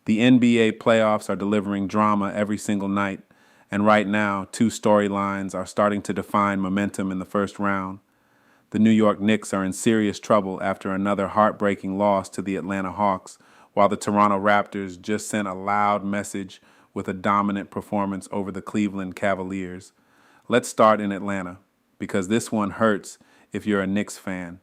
The NBA playoffs are delivering drama every single night, and right now, two storylines are starting to define momentum in the first round. The New York Knicks are in serious trouble after another heartbreaking loss to the Atlanta Hawks, while the Toronto Raptors just sent a loud message with a dominant performance over the Cleveland Cavaliers. Let's start in Atlanta, because this one hurts if you're a Knicks fan.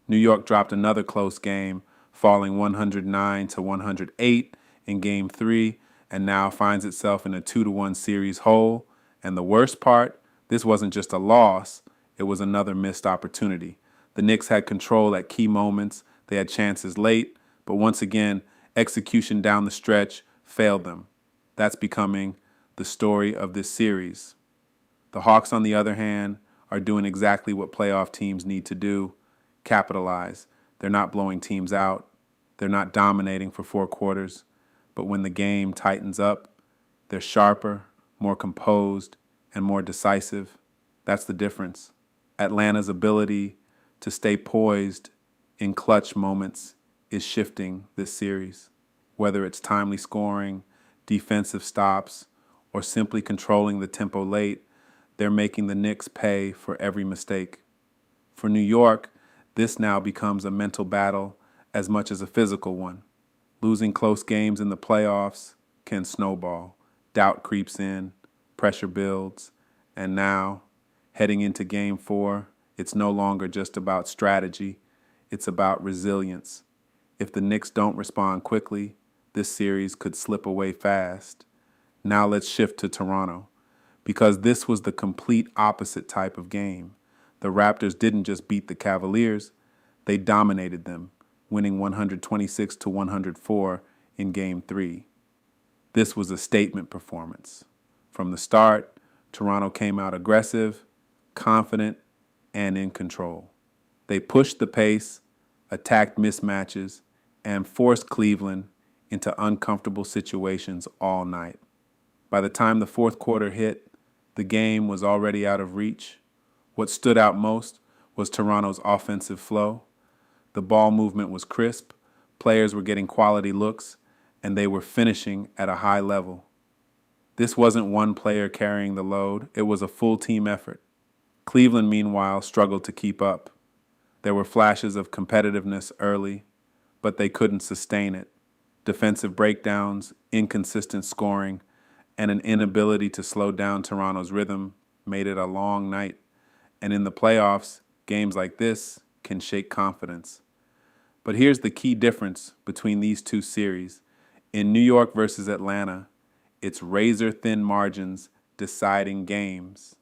New York dropped another close game, falling 109 to 108 in Game 3, and now finds itself in a 2-1 series hole. And the worst part, this wasn't just a loss, it was another missed opportunity. The Knicks had control at key moments, they had chances late, but once again, execution down the stretch failed them. That's becoming the story of this series. The Hawks, on the other hand, are doing exactly what playoff teams need to do: capitalize. They're not blowing teams out. They're not dominating for 4 quarters. But when the game tightens up, they're sharper, more composed, and more decisive. That's the difference. Atlanta's ability to stay poised in clutch moments is shifting this series. Whether it's timely scoring, defensive stops, or simply controlling the tempo late, they're making the Knicks pay for every mistake. For New York, this now becomes a mental battle as much as a physical one. Losing close games in the playoffs can snowball. Doubt creeps in, pressure builds, and now, heading into Game 4, it's no longer just about strategy, it's about resilience. If the Knicks don't respond quickly, this series could slip away fast. Now let's shift to Toronto, because this was the complete opposite type of game. The Raptors didn't just beat the Cavaliers, they dominated them, winning 126 to 104 in Game 3. This was a statement performance. From the start, Toronto came out aggressive, confident, and in control. They pushed the pace, attacked mismatches, and forced Cleveland into uncomfortable situations all night. By the time the fourth quarter hit, the game was already out of reach. What stood out most was Toronto's offensive flow. The ball movement was crisp, players were getting quality looks, and they were finishing at a high level. This wasn't one player carrying the load, it was a full team effort. Cleveland, meanwhile, struggled to keep up. There were flashes of competitiveness early, but they couldn't sustain it. Defensive breakdowns, inconsistent scoring, and an inability to slow down Toronto's rhythm made it a long night. And in the playoffs, games like this can shake confidence. But here's the key difference between these two series. In New York versus Atlanta, it's razor-thin margins deciding games.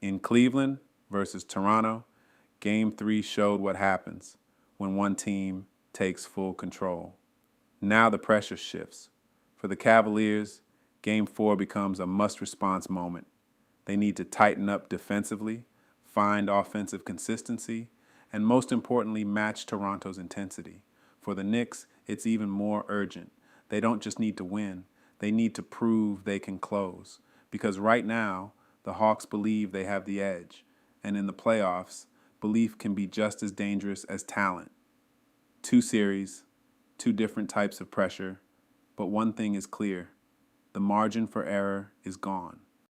In Cleveland versus Toronto, Game 3 showed what happens when one team takes full control. Now the pressure shifts. For the Cavaliers, Game 4 becomes a must-response moment. They need to tighten up defensively, find offensive consistency, and most importantly, match Toronto's intensity. For the Knicks, it's even more urgent. They don't just need to win, they need to prove they can close. Because right now, the Hawks believe they have the edge, and in the playoffs, belief can be just as dangerous as talent. Two series, two different types of pressure, but one thing is clear: the margin for error is gone.